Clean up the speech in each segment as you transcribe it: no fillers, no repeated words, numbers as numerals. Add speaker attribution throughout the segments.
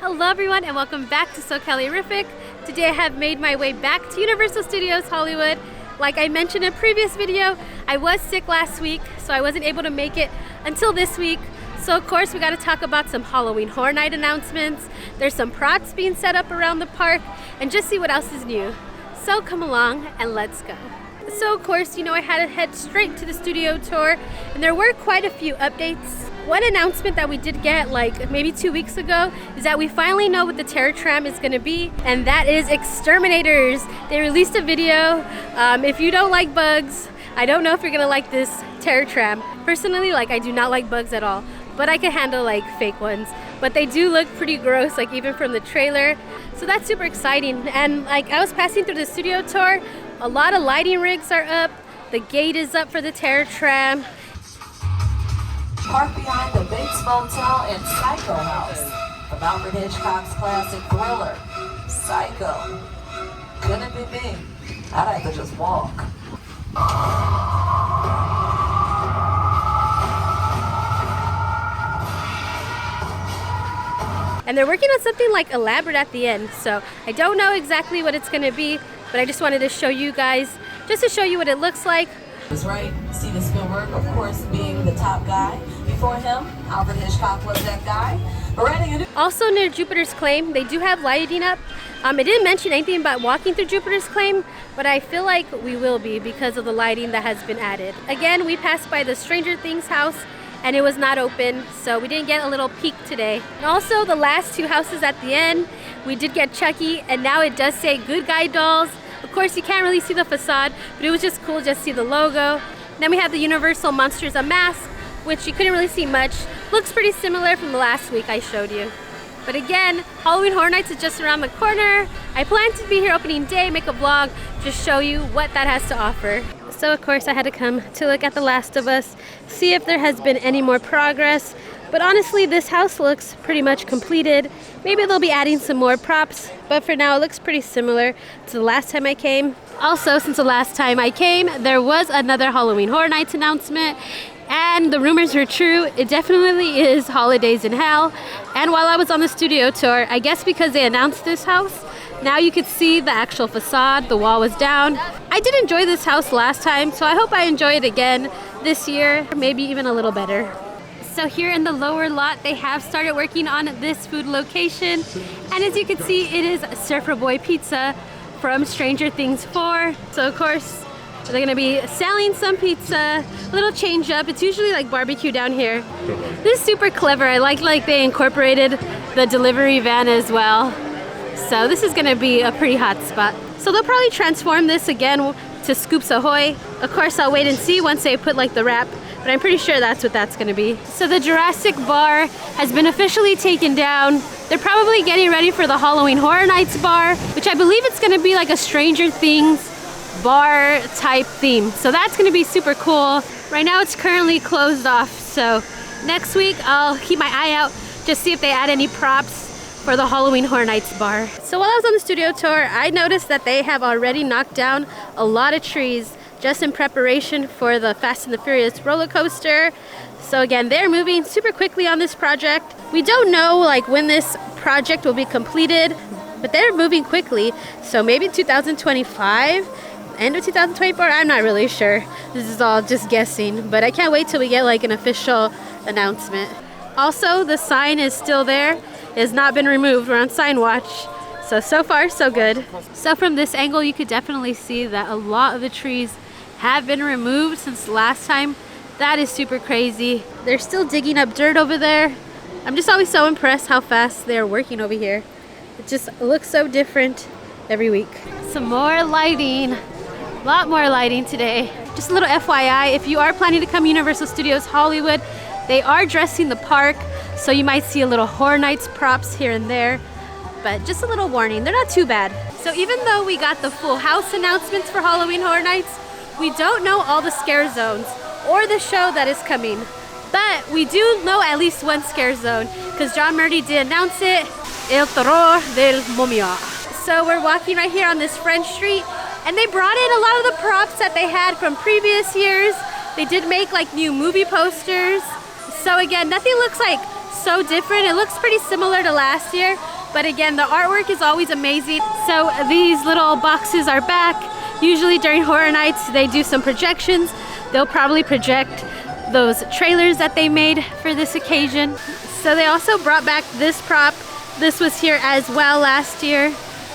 Speaker 1: Hello everyone and welcome back to SoCaliRific. Today I have made my way back to Universal Studios Hollywood. Like I mentioned in a previous video, I was sick last week, so I wasn't able to make it until this week. So of course we got to talk about some Halloween Horror Night announcements. There's some props being set up around the park and just see what else is new. So come along and let's go. So of course, I had to head straight to the studio tour and there were quite a few updates. One announcement that we did get like maybe 2 weeks ago is that we finally know what the terror tram is going to be, and that is Exterminators. They released a video. If you don't like bugs, I don't know if you're going to like this terror tram. Personally, I do not like bugs at all, but I can handle fake ones. But they do look pretty gross, even from the trailer. So that's super exciting. And I was passing through the studio tour, a lot of lighting rigs are up. The gate is up for the terror tram.
Speaker 2: Park behind the Bates Motel and Psycho House of Alfred Hitchcock's classic thriller, Psycho. Couldn't be me. I'd have to just walk.
Speaker 1: And they're working on something elaborate at the end, so I don't know exactly what it's going to be, but I just wanted to show you guys, just to show you what it looks like.
Speaker 2: That's right. Steven Spielberg, of course, being the top guy. Before him, Alfred Hitchcock was that guy.
Speaker 1: Also near Jupiter's Claim, they do have lighting up. It didn't mention anything about walking through Jupiter's Claim, but I feel like we will be because of the lighting that has been added. Again, we passed by the Stranger Things house and it was not open, so we didn't get a little peek today. And also the last two houses at the end, we did get Chucky, and now it does say Good Guy Dolls. Of course, you can't really see the facade, but it was just cool just to see the logo. Then we have the Universal Monsters Unmasked, which you couldn't really see much. Looks pretty similar from the last week I showed you. But again, Halloween Horror Nights is just around the corner. I plan to be here opening day, make a vlog, just show you what that has to offer. So of course I had to come to look at The Last of Us, see if there has been any more progress. But honestly, this house looks pretty much completed. Maybe they'll be adding some more props, but for now it looks pretty similar to the last time I came. Also, since the last time I came, there was another Halloween Horror Nights announcement, and the rumors were true. It definitely is Holidays in Hell. And while I was on the studio tour, I guess because they announced this house, now you could see the actual facade, the wall was down. I did enjoy this house last time, so I hope I enjoy it again this year, maybe even a little better. So here in the lower lot, they have started working on this food location. And as you can see, it is Surfer Boy Pizza from Stranger Things 4. So of course, they're gonna be selling some pizza, a little change up. It's usually barbecue down here. This is super clever. I like they incorporated the delivery van as well. So this is gonna be a pretty hot spot. So they'll probably transform this again to Scoops Ahoy. Of course, I'll wait and see once they put the wrap, but I'm pretty sure that's what that's gonna be. So the Jurassic bar has been officially taken down. They're probably getting ready for the Halloween Horror Nights bar, which I believe it's gonna be a Stranger Things bar type theme. So that's gonna be super cool. Right now it's currently closed off, so next week I'll keep my eye out, just see if they add any props for the Halloween Horror Nights bar. So while I was on the studio tour, I noticed that they have already knocked down a lot of trees just in preparation for the Fast and the Furious roller coaster. So again, they're moving super quickly on this project. We don't know when this project will be completed, but they're moving quickly. So maybe 2025, end of 2024, I'm not really sure. This is all just guessing, but I can't wait till we get an official announcement. Also, the sign is still there. It has not been removed. We're on sign watch. So far, so good. So from this angle, you could definitely see that a lot of the trees have been removed since last time. That is super crazy. They're still digging up dirt over there. I'm just always so impressed how fast they're working over here. It just looks so different every week. Some more lighting. A lot more lighting today. Just a little FYI, if you are planning to come to Universal Studios Hollywood, they are dressing the park, so you might see a little Horror Nights props here and there. But just a little warning, they're not too bad. So even though we got the full house announcements for Halloween Horror Nights, we don't know all the scare zones or the show that is coming. But we do know at least one scare zone, because John Murdy did announce it, El Terror del Momia. So we're walking right here on this French street, and they brought in a lot of the props that they had from previous years. They did make new movie posters. So again, nothing looks so different. It looks pretty similar to last year, But again, the artwork is always amazing. So these little boxes are back. Usually during Horror Nights, they do some projections. They'll probably project those trailers that they made for this occasion. So they also brought back this prop. This was here as well last year.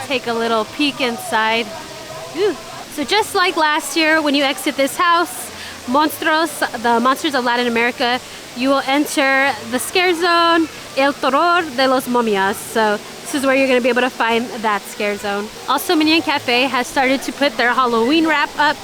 Speaker 1: Take a little peek inside. Ooh. So just like last year, when you exit this house, Monstruos, the Monsters of Latin America, you will enter the scare zone, El Terror de los Momias. So this is where you're gonna be able to find that scare zone. Also, Minion Cafe has started to put their Halloween wrap up.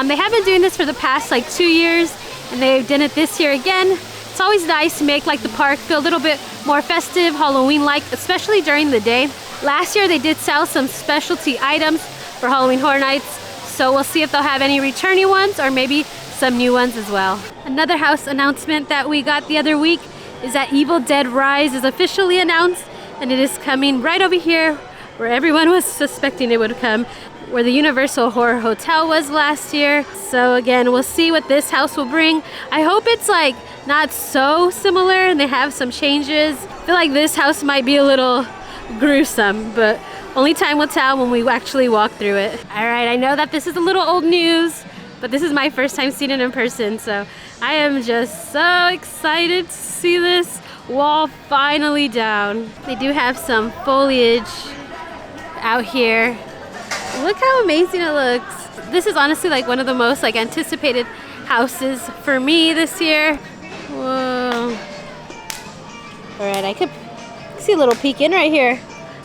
Speaker 1: They have been doing this for the past like 2 years, and they've done it this year again. It's always nice to make like the park feel a little bit more festive, Halloween-like, especially during the day. Last year they did sell some specialty items for Halloween Horror Nights, so we'll see if they'll have any returning ones or maybe some new ones as well. Another house announcement that we got the other week is that Evil Dead Rise is officially announced, and it is coming right over here where everyone was suspecting it would come, where the Universal Horror Hotel was last year. So again, we'll see what this house will bring. I hope it's like not so similar and they have some changes. I feel like this house might be a little gruesome, but only time will tell when we actually walk through it. All right, I know that this is a little old news, but this is my first time seeing it in person, so I am just so excited to see this wall finally down. They do have some foliage out here. Look how amazing it looks. This is honestly like one of the most like anticipated houses for me this year. Whoa. All right, I could see a little peek in right here.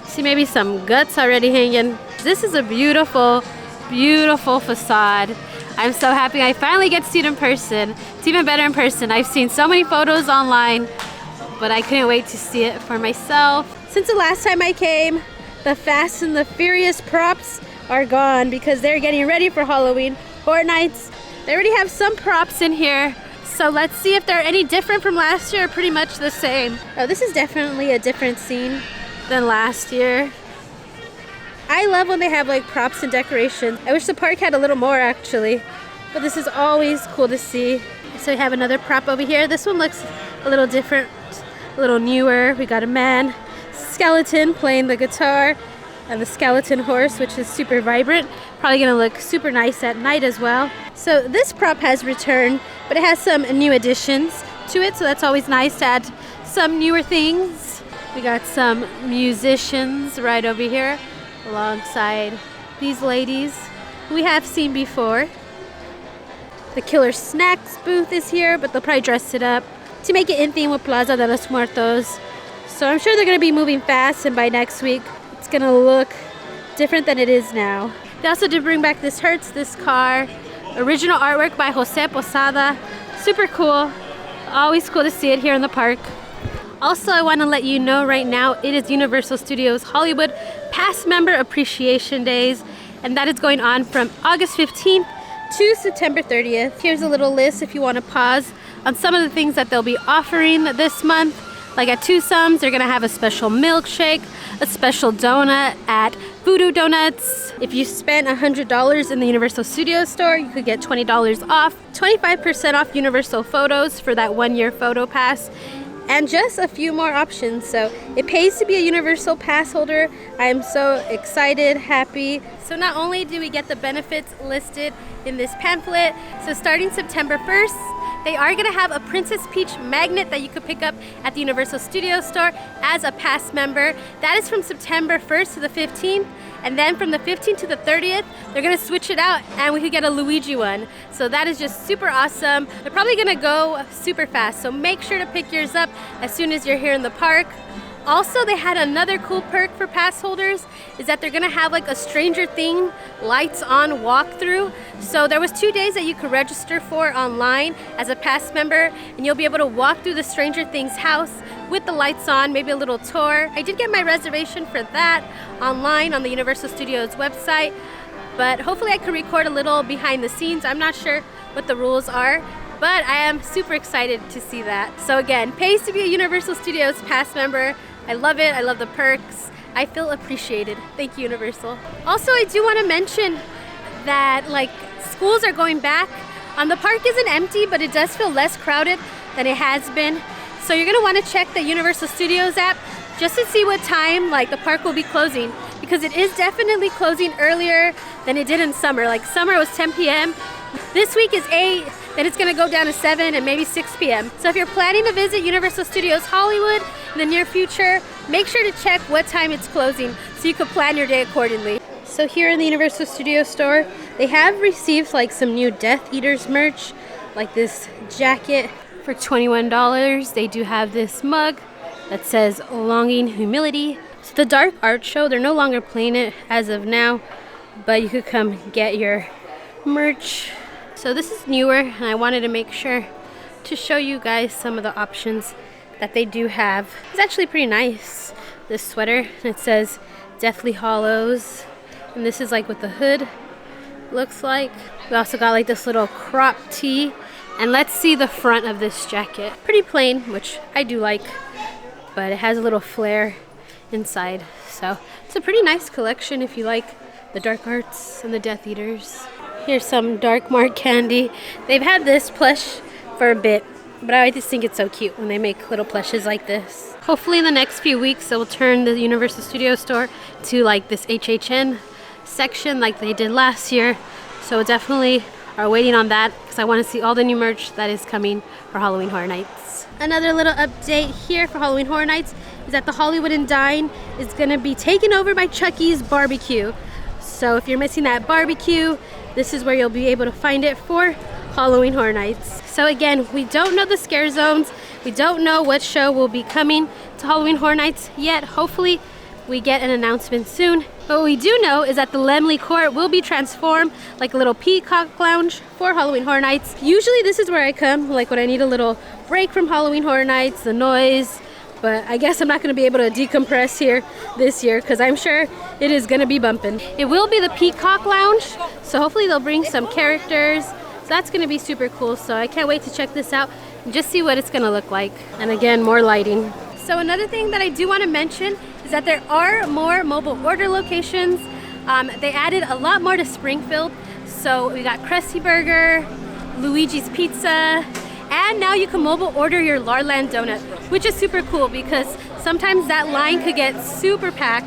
Speaker 1: See maybe some guts already hanging. This is a beautiful, beautiful facade. I'm so happy I finally get to see it in person. It's even better in person. I've seen so many photos online, but I couldn't wait to see it for myself. Since the last time I came, the Fast and the Furious props are gone because they're getting ready for Halloween Horror Nights. They already have some props in here, so let's see if they're any different from last year or pretty much the same. Oh, this is definitely a different scene than last year. I love when they have like props and decorations. I wish the park had a little more actually, but this is always cool to see. So we have another prop over here. This one looks a little different, a little newer. We got a man skeleton playing the guitar and the skeleton horse, which is super vibrant. Probably gonna look super nice at night as well. So this prop has returned, but it has some new additions to it, so that's always nice to add some newer things. We got some musicians right over here alongside these ladies we have seen before. The Killer Snacks booth is here, but they'll probably dress it up to make it in theme with Plaza de los Muertos. So I'm sure they're gonna be moving fast, and by next week it's gonna look different than it is now. They also did bring back this Hertz, this car. Original artwork by Jose Posada. Super cool. Always cool to see it here in the park. Also, I want to let you know right now, it is Universal Studios Hollywood Past Member Appreciation Days, and that is going on from August 15th to September 30th. Here's a little list if you want to pause on some of the things that they'll be offering this month. Like at Tucson's, they're gonna have a special milkshake, a special donut at Voodoo Donuts. If you spent $100 in the Universal Studios store, you could get $20 off, 25% off Universal Photos for that 1-year photo pass, and just a few more options. So it pays to be a Universal Pass holder. I am so excited, happy. So not only do we get the benefits listed in this pamphlet, so starting September 1st, they are going to have a Princess Peach magnet that you could pick up at the Universal Studios store as a pass member. That is from September 1st to the 15th. And then from the 15th to the 30th, they're going to switch it out and we could get a Luigi one. So that is just super awesome. They're probably going to go super fast. So make sure to pick yours up as soon as you're here in the park. Also, they had another cool perk for pass holders is that they're gonna have like a Stranger Things lights on walkthrough. So there was 2 days that you could register for online as a pass member, and you'll be able to walk through the Stranger Things house with the lights on, maybe a little tour. I did get my reservation for that online on the Universal Studios website, but hopefully I can record a little behind the scenes. I'm not sure what the rules are, but I am super excited to see that. So again, pays to be a Universal Studios pass member. I love it, I love the perks. I feel appreciated. Thank you, Universal. Also, I do want to mention that like schools are going back. The park isn't empty, but it does feel less crowded than it has been. So you're gonna want to check the Universal Studios app just to see what time like the park will be closing, because it is definitely closing earlier than it did in summer. Like summer was 10 p.m. This week is 8, then it's gonna go down to 7 and maybe 6 p.m. So if you're planning to visit Universal Studios Hollywood in the near future, make sure to check what time it's closing so you can plan your day accordingly. So here in the Universal Studios store, they have received like some new Death Eaters merch, like this jacket for $21. They do have this mug that says Longing Humility. It's the Dark Art Show. They're no longer playing it as of now, but you could come get your merch. So this is newer, and I wanted to make sure to show you guys some of the options that they do have. It's actually pretty nice, this sweater. And it says Deathly Hollows, and this is like what the hood looks like. We also got like this little crop tee, and let's see the front of this jacket. Pretty plain, which I do like, but it has a little flare inside. So it's a pretty nice collection if you like the dark arts and the Death Eaters. Here's some Dark Mark candy. They've had this plush for a bit, but I just think it's so cute when they make little plushes like this. Hopefully in the next few weeks they'll turn the Universal Studios store to like this HHN section like they did last year. So definitely are waiting on that because I want to see all the new merch that is coming for Halloween Horror Nights. Another little update here for Halloween Horror Nights is that the Hollywood and Dine is going to be taken over by Chucky's Barbecue. So if you're missing that barbecue, this is where you'll be able to find it for Halloween Horror Nights. So again, we don't know the scare zones. We don't know what show will be coming to Halloween Horror Nights yet. Hopefully we get an announcement soon. But what we do know is that the Lemley Court will be transformed like a little peacock lounge for Halloween Horror Nights. Usually this is where I come, like when I need a little break from Halloween Horror Nights, the noise. But I guess I'm not going to be able to decompress here this year because I'm sure it is going to be bumping. It will be the Peacock Lounge, so hopefully they'll bring some characters. So that's going to be super cool. So I can't wait to check this out and just see what it's going to look like. And again, more lighting. So another thing that I do want to mention is that there are more mobile order locations. They added a lot more to Springfield. So we got Krusty Burger, Luigi's Pizza, and now you can mobile order your Larland donut, which is super cool because sometimes that line could get super packed.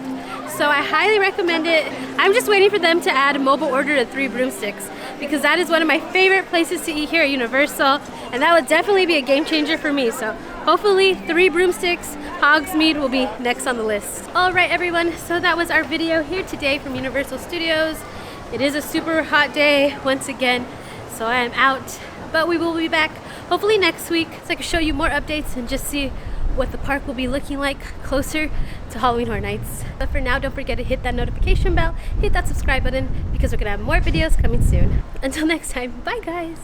Speaker 1: So I highly recommend it. I'm just waiting for them to add mobile order to 3 Broomsticks because that is one of my favorite places to eat here at Universal, and that would definitely be a game changer for me. So hopefully 3 Broomsticks, Hogsmeade will be next on the list. All right, everyone, so that was our video here today from Universal Studios. It is a super hot day once again, so I am out, but we will be back hopefully next week so I can show you more updates and just see what the park will be looking like closer to Halloween Horror Nights. But for now, don't forget to hit that notification bell, hit that subscribe button because we're gonna have more videos coming soon. Until next time, bye guys.